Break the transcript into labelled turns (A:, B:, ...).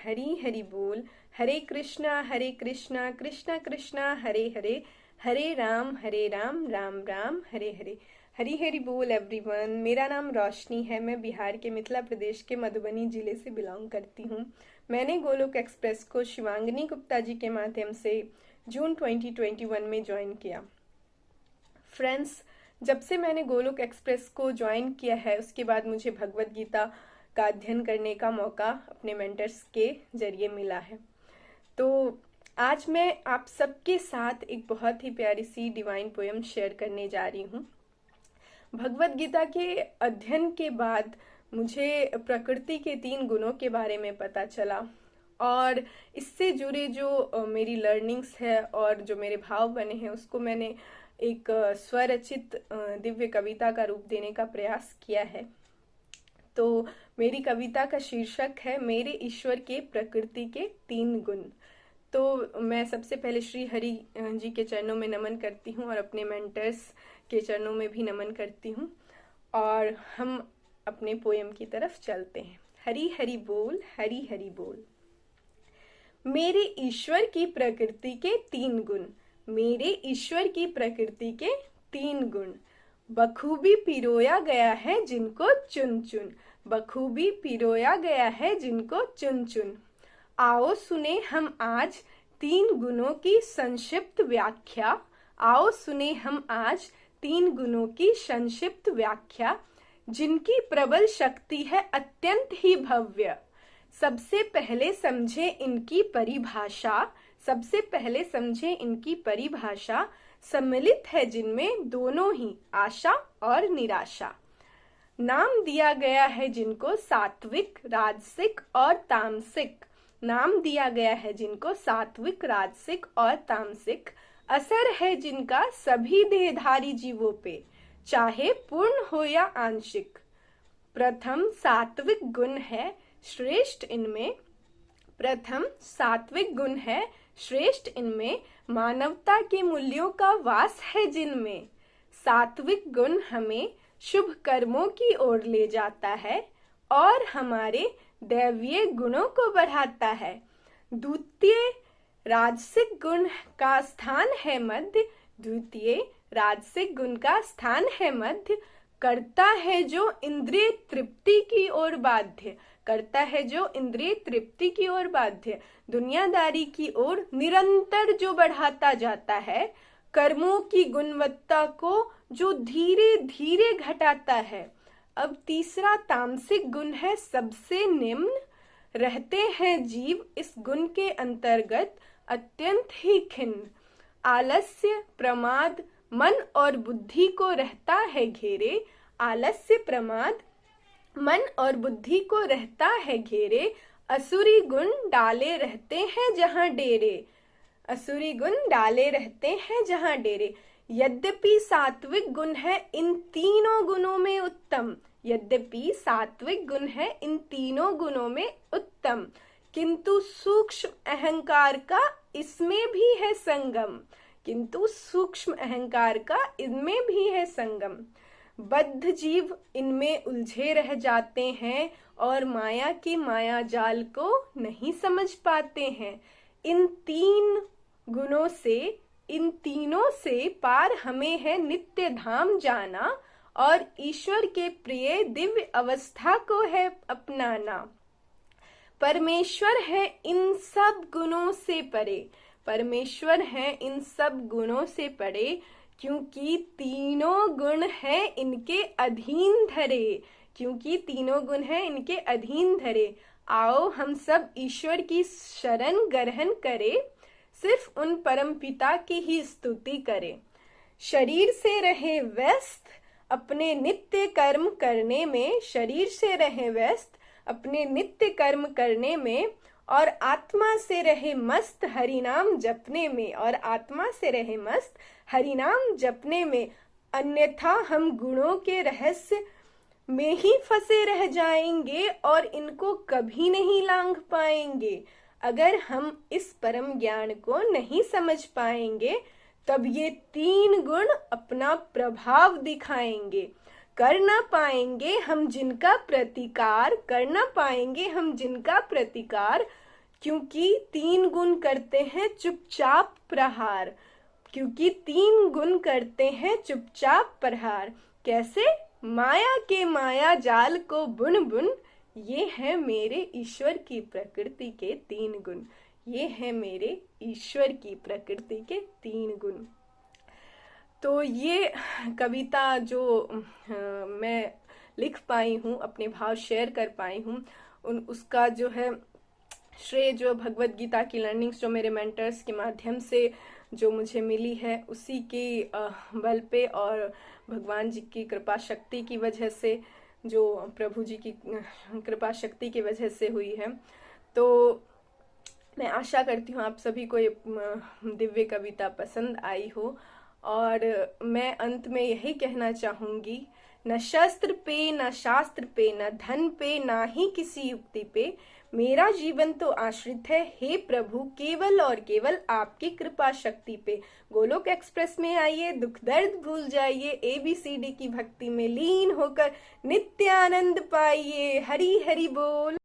A: हरी हरि बोल। हरे कृष्णा कृष्णा कृष्णा हरे हरे, हरे राम राम राम हरे हरे। हरी हरि बोल एवरीवन। मेरा नाम रोशनी है। मैं बिहार के मिथिला प्रदेश के मधुबनी जिले से बिलोंग करती हूँ। मैंने गोलोक एक्सप्रेस को शिवांगिनी गुप्ता जी के माध्यम से जून 2021 में ज्वाइन किया। फ्रेंड्स, जब से मैंने गोलोक एक्सप्रेस को ज्वाइन किया है उसके बाद मुझे भगवत गीता का अध्ययन करने का मौका अपने मेंटर्स के जरिए मिला है। तो आज मैं आप सबके साथ एक बहुत ही प्यारी सी डिवाइन पोयम शेयर करने जा रही हूँ। भगवत गीता के अध्ययन के बाद मुझे प्रकृति के 3 गुणों के बारे में पता चला और इससे जुड़े जो मेरी लर्निंग्स है और जो मेरे भाव बने हैं उसको मैंने एक स्वरचित दिव्य कविता का रूप देने का प्रयास किया है। तो मेरी कविता का शीर्षक है मेरे ईश्वर के प्रकृति के 3 गुण। तो मैं सबसे पहले श्री हरि जी के चरणों में नमन करती हूँ और अपने मेंटर्स के चरणों में भी नमन करती हूँ और हम अपने पोयम की तरफ चलते हैं। हरि हरि बोल, हरि हरि बोल। मेरे ईश्वर की प्रकृति के 3 गुण, मेरे ईश्वर की प्रकृति के 3 गुण, बखूबी पिरोया गया है जिनको चुन चुन, बखूबी पिरोया गया है जिनको चुन चुन। आओ सुने हम आज 3 गुणों की संक्षिप्त व्याख्या, आओ सुने हम आज 3 गुणों की संक्षिप्त व्याख्या, जिनकी प्रबल शक्ति है अत्यंत ही भव्य। सबसे पहले समझे इनकी परिभाषा, सबसे पहले समझे इनकी परिभाषा, सम्मिलित है जिनमें दोनों ही आशा और निराशा। नाम दिया गया है जिनको सात्विक, राजसिक और तामसिक, नाम दिया गया है जिनको सात्विक, राजसिक और तामसिक। असर है जिनका सभी देहधारी जीवों पे, चाहे पूर्ण हो या आंशिक। प्रथम सात्विक गुण है श्रेष्ठ इनमें, प्रथम सात्विक गुण है श्रेष्ठ इनमें, मानवता के मूल्यों का वास है जिनमें। सात्विक गुण हमें शुभ कर्मों की ओर ले जाता है और हमारे दैवीय गुणों को बढ़ाता है। द्वितीय राजसिक गुण का स्थान है मध्य, द्वितीय राजसिक गुण का स्थान है मध्य, करता है जो इंद्रिय तृप्ति की ओर बाध्य, करता है जो इंद्रिय तृप्ति की ओर बाध्य, दुनियादारी की ओर निरंतर जो बढ़ाता जाता है, कर्मों की गुणवत्ता को जो धीरे धीरे घटाता है। अब तीसरा तामसिक गुण है सबसे निम्न, रहते हैं जीव इस गुण के अंतर्गत अत्यंत ही खिन्न। आलस्य प्रमाद मन और बुद्धि को रहता है घेरे, आलस्य प्रमाद मन और बुद्धि को रहता है घेरे। असुरी गुण डाले रहते हैं जहां डेरे, असुरी गुण डाले रहते हैं जहां डेरे। यद्यपि सात्विक गुण है इन तीनों गुणों में उत्तम, यद्यपि सात्विक गुण है इन तीनों गुणों में उत्तम, किंतु सूक्ष्म अहंकार का इसमें भी है संगम, किंतु सूक्ष्म अहंकार का इनमें भी है संगम। बद्ध जीव इनमें उलझे रह जाते हैं और माया की माया जाल को नहीं समझ पाते हैं। इन 3 गुणों से, इन तीनों से पार हमें है नित्य धाम जाना और ईश्वर के प्रिय दिव्य अवस्था को है अपनाना। परमेश्वर है इन सब गुणों से परे, परमेश्वर है इन सब गुणों से परे, क्योंकि तीनों गुण हैं इनके अधीन धरे, क्योंकि तीनों गुण हैं इनके अधीन धरे। आओ हम सब ईश्वर की शरण ग्रहण करें, सिर्फ उन परम पिता की ही स्तुति करें। शरीर से रहे व्यस्त अपने नित्य कर्म करने में, शरीर से रहे व्यस्त अपने नित्य कर्म करने में, और आत्मा से रहे मस्त हरिनाम जपने में, और आत्मा से रहे मस्त हरिनाम जपने में। अन्यथा हम गुणों के रहस्य में ही फंसे रह जाएंगे और इनको कभी नहीं लांघ पाएंगे। अगर हम इस परम ज्ञान को नहीं समझ पाएंगे तब ये 3 गुण अपना प्रभाव दिखाएंगे। कर ना पाएंगे हम जिनका प्रतिकार, कर ना पाएंगे हम जिनका प्रतिकार, क्योंकि 3 गुण करते हैं चुपचाप प्रहार, क्योंकि 3 गुण करते हैं चुपचाप प्रहार। कैसे? माया के माया जाल को बुन बुन, ये है मेरे ईश्वर की प्रकृति के 3 गुण, ये है मेरे ईश्वर की प्रकृति के 3 गुण। तो ये कविता जो मैं लिख पाई हूँ, अपने भाव शेयर कर पाई हूँ, उसका जो है श्रेय जो भगवत गीता की लर्निंग्स जो मेरे मेंटर्स के माध्यम से जो मुझे मिली है, उसी के बल पे और भगवान जी की कृपा शक्ति की वजह से, जो प्रभु जी की कृपा शक्ति की वजह से हुई है। तो मैं आशा करती हूँ आप सभी को ये दिव्य कविता पसंद आई हो। और मैं अंत में यही कहना चाहूंगी, न शस्त्र पे, न शास्त्र पे, न धन पे, ना ही किसी युक्ति पे, मेरा जीवन तो आश्रित है हे प्रभु केवल और केवल आपकी कृपा शक्ति पे। गोलोक एक्सप्रेस में आइए, दुख दर्द भूल जाइए, ABCD की भक्ति में लीन होकर नित्य आनंद पाइए। हरि हरि बोल।